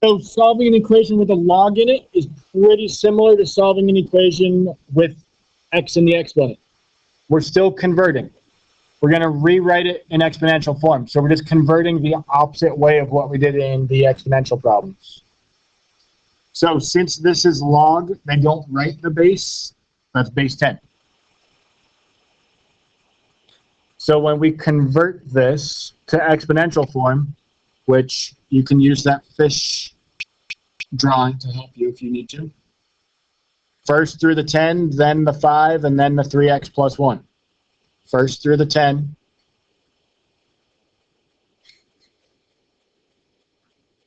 So solving an equation with a log in it is pretty similar to solving an equation with x in the exponent. We're still converting. We're going to rewrite it in exponential form. So we're just converting the opposite way of what we did in the exponential problems. So since this is log, they don't write the base. That's base 10. So when we convert this to exponential form, which you can use that fish drawing to help you if you need to. First through the 10, then the 5, and then the 3x plus 1. First through the 10,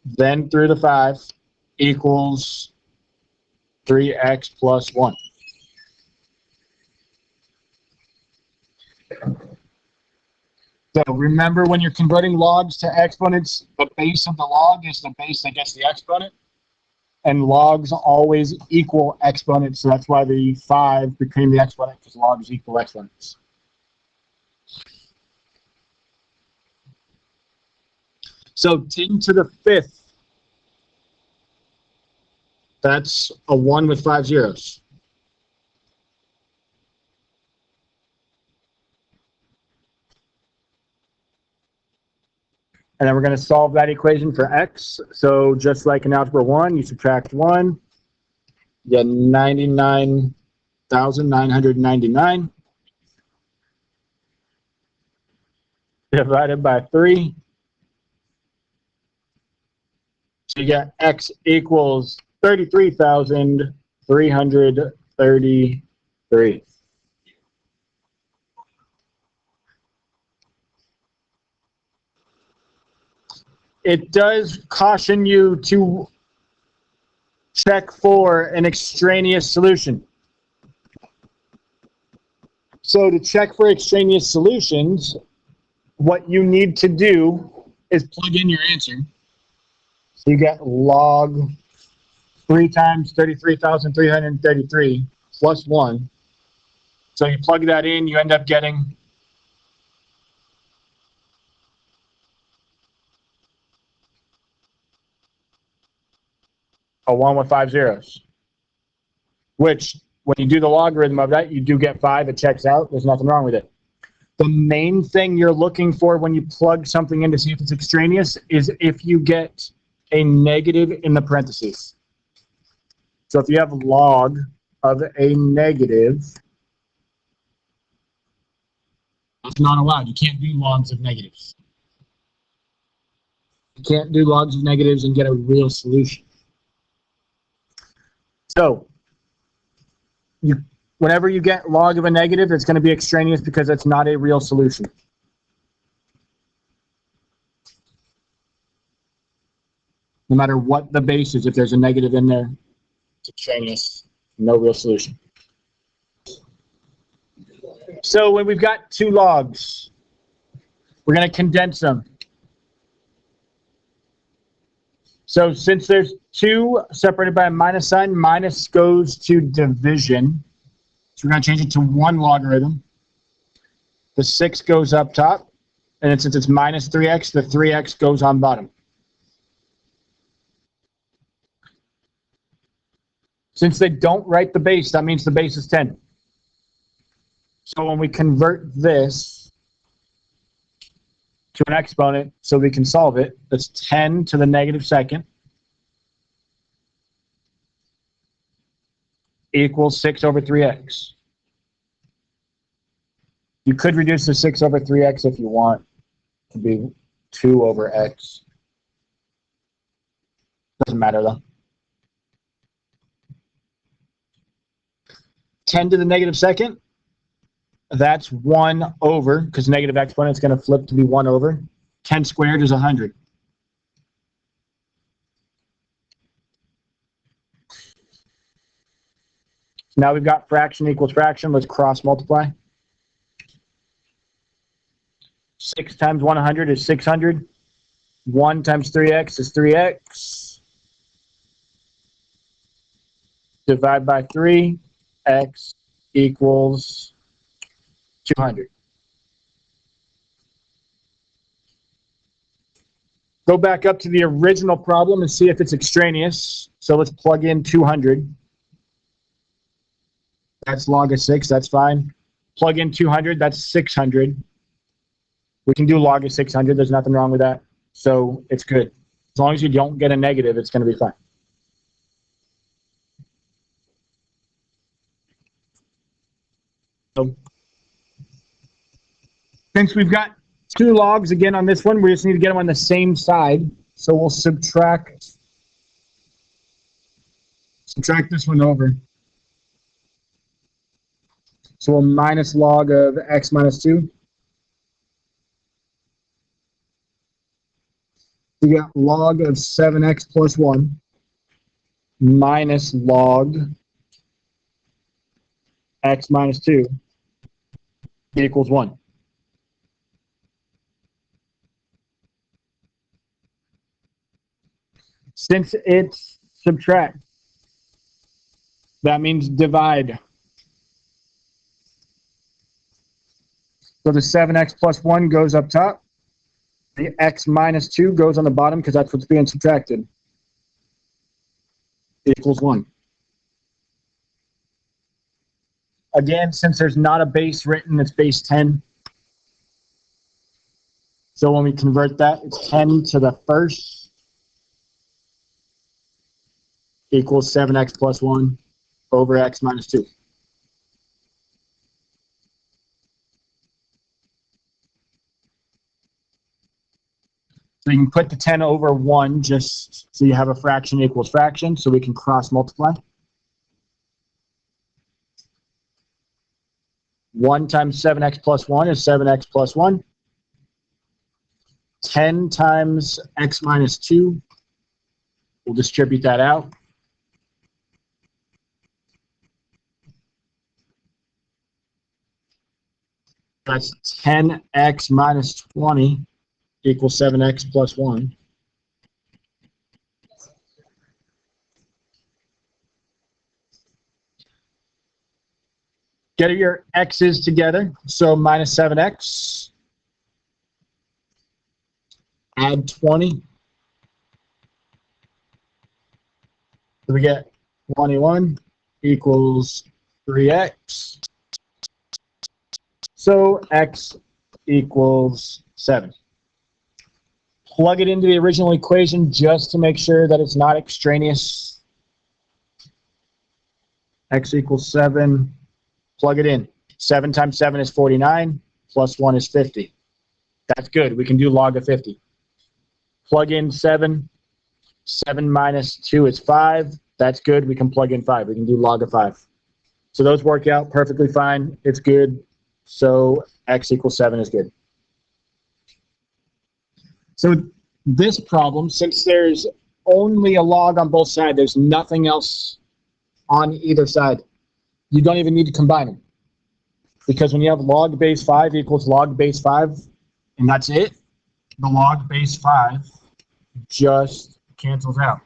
then through the 5 equals 3x plus 1. So remember, when you're converting logs to exponents, the base of the log is the base that gets the exponent. And logs always equal exponents, so that's why the 5 became the exponent, because logs equal exponents. So 10 to the 5th, that's a 1 with 5 zeros. And then we're going to solve that equation for x. So just like in Algebra 1, you subtract 1, you get 99,999 divided by 3. So you get x equals 33,333. It does caution you to check for an extraneous solution. So to check for extraneous solutions, what you need to do is plug in your answer. So you get log 3 times 33,333 plus 1. So you plug that in, you end up getting a 1 with 5 zeros, which when you do the logarithm of that, you do get 5. It checks out. There's nothing wrong with it. The main thing you're looking for when you plug something in to see if it's extraneous is if you get a negative in the parentheses. So if you have log of a negative, that's not allowed. You can't do logs of negatives. You can't do logs of negatives and get a real solution. So whenever you get log of a negative, it's going to be extraneous because it's not a real solution. No matter what the base is, if there's a negative in there, it's extraneous, no real solution. So when we've got 2 logs, we're going to condense them. So since there's 2 separated by a minus sign, minus goes to division. So we're going to change it to 1 logarithm. The 6 goes up top. And then since it's minus 3x, the 3x goes on bottom. Since they don't write the base, that means the base is 10. So when we convert this to an exponent so we can solve it, that's 10 to the negative second equals 6 over 3x. You could reduce the 6 over 3x if you want to be 2 over x. Doesn't matter though. 10 to the negative second, that's 1 over, because negative exponent is going to flip to be 1 over. 10 squared is 100. Now we've got fraction equals fraction. Let's cross multiply. 6 times 100 is 600. 1 times 3x is 3x. Divide by 3. X equals 200. Go back up to the original problem and see if it's extraneous. So let's plug in 200. That's log of 6. That's fine. Plug in 200. That's 600. We can do log of 600. There's nothing wrong with that. So it's good. As long as you don't get a negative, it's going to be fine. So, since we've got two logs again on this one, we just need to get them on the same side. So we'll subtract this one over. So we'll minus log of x minus 2. We got log of 7x plus 1 minus log x minus 2 equals 1. Since it's subtract, that means divide. So the 7x plus 1 goes up top. The x minus 2 goes on the bottom because that's what's being subtracted. Equals 1. Again, since there's not a base written, it's base 10. So when we convert that, it's 10 to the first equals 7x plus 1 over x minus 2. So you can put the 10 over 1 just so you have a fraction equals fraction, so we can cross multiply. 1 times 7x plus 1 is 7x plus 1. 10 times x minus 2, we'll distribute that out. That's 10x minus 20 equals 7x plus 1. Get your x's together. So minus 7x. Add 20. So we get 21 equals 3x. So x equals 7. Plug it into the original equation just to make sure that it's not extraneous. X equals 7. Plug it in. 7 times 7 is 49. Plus 1 is 50. That's good. We can do log of 50. Plug in 7. 7 minus 2 is 5. That's good. We can plug in 5. We can do log of 5. So those work out perfectly fine. It's good. So x equals 7 is good. So this problem, since there's only a log on both sides, there's nothing else on either side. You don't even need to combine them. Because when you have log base 5 equals log base 5, and that's it, the log base 5 just cancels out.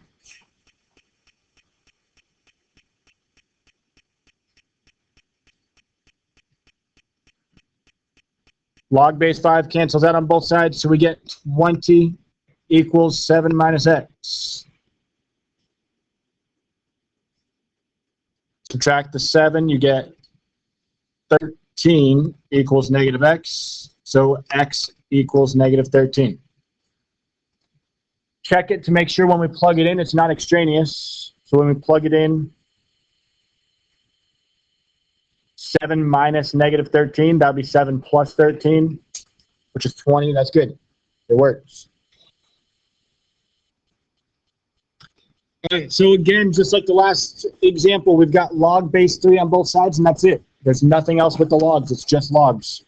Log base 5 cancels out on both sides, so we get 20 equals 7 minus x. Subtract the 7, you get 13 equals negative x, so x equals negative 13. Check it to make sure when we plug it in, it's not extraneous. So when we plug it in, 7 minus negative 13, that would be 7 plus 13, which is 20. That's good. It works. Okay, so again, just like the last example, we've got log base 3 on both sides, and that's it. There's nothing else with the logs. It's just logs.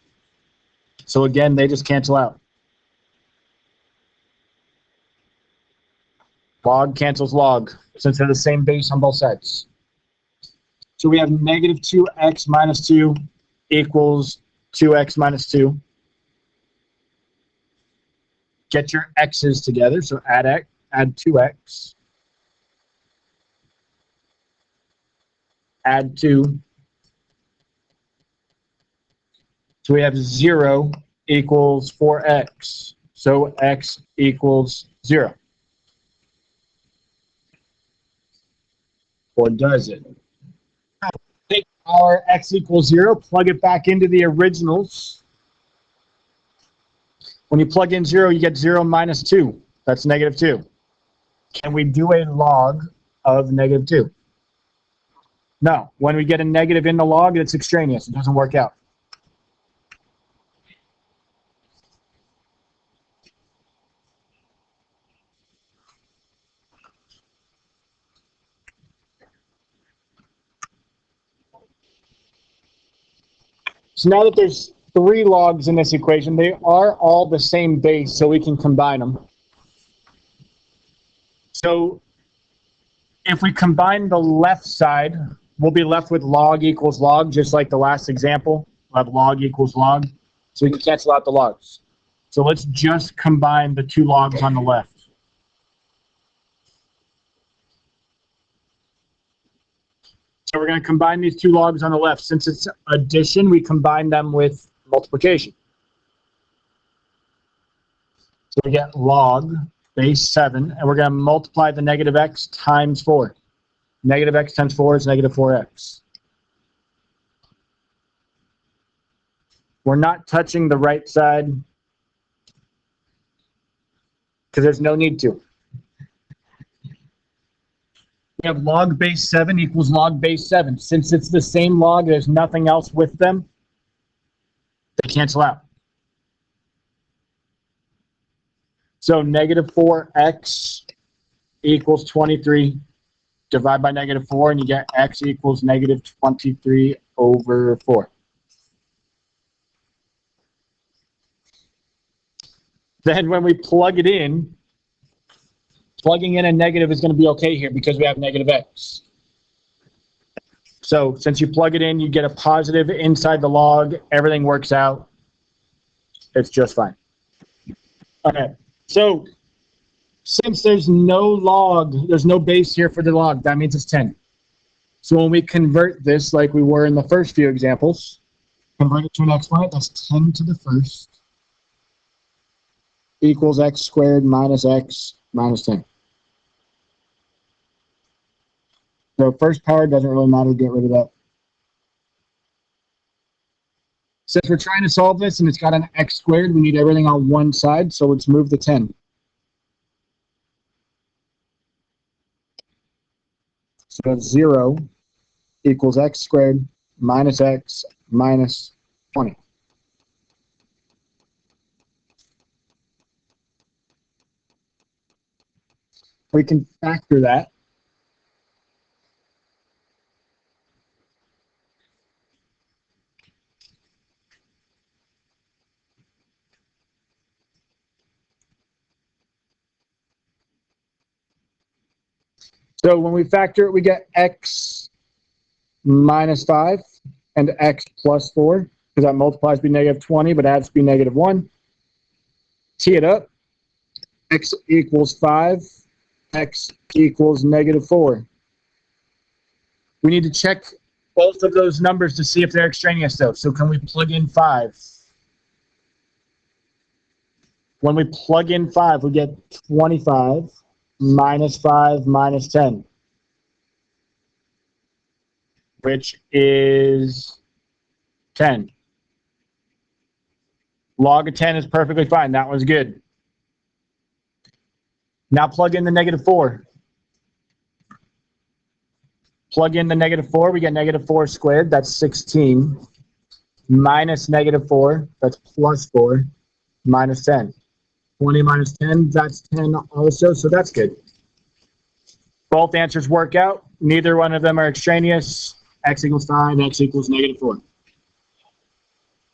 So again, they just cancel out. Log cancels log, since they're the same base on both sides. So we have negative 2x minus 2 equals 2x minus 2. Get your x's together, so add 2x. Add 2. So we have 0 equals 4x. So x equals 0. Or does it? Take our x equals 0, plug it back into the originals. When you plug in 0, you get 0 minus 2. That's negative 2. Can we do a log of negative 2? No. When we get a negative in the log, it's extraneous. It doesn't work out. So now that there's 3 logs in this equation, they are all the same base, so we can combine them. So if we combine the left side, we'll be left with log equals log, just like the last example. We'll have log equals log, so we can cancel out the logs. So let's just combine the 2 logs on the left. So we're going to combine these 2 logs on the left. Since it's addition, we combine them with multiplication. So we get log base 7, and we're going to multiply the negative x times 4. Negative x times 4 is negative 4x. We're not touching the right side because there's no need to. We have log base 7 equals log base 7. Since it's the same log, there's nothing else with them. They cancel out. So negative 4x equals 23. Divide by negative 4, and you get x equals negative 23 over 4. Then when we plug it in, plugging in a negative is going to be okay here because we have negative x. So since you plug it in, you get a positive inside the log. Everything works out. It's just fine. Okay, so since there's no log, there's no base here for the log, that means it's 10. So when we convert this like we were in the first few examples, convert it to an exponent, that's 10 to the first equals x squared minus x minus 10. So first power doesn't really matter, get rid of that. Since we're trying to solve this and it's got an x squared, we need everything on one side, so let's move the 10. So 0 equals x squared minus x minus 20. We can factor that. So when we factor it, we get x minus 5 and x plus 4, because that multiplies to be negative 20, but adds to be negative 1. Tee it up. X equals 5. X equals negative 4. We need to check both of those numbers to see if they're extraneous, though. So can we plug in 5? When we plug in 5, we get 25 minus 5 minus 10, which is 10. Log of 10 is perfectly fine. That was good. Now plug in the negative 4. Plug in the negative 4. We get negative 4 squared. That's 16. Minus negative 4. That's plus 4. Minus 10. 20 minus 10. That's 10 also. So that's good. Both answers work out. Neither one of them are extraneous. X equals 5. X equals negative 4.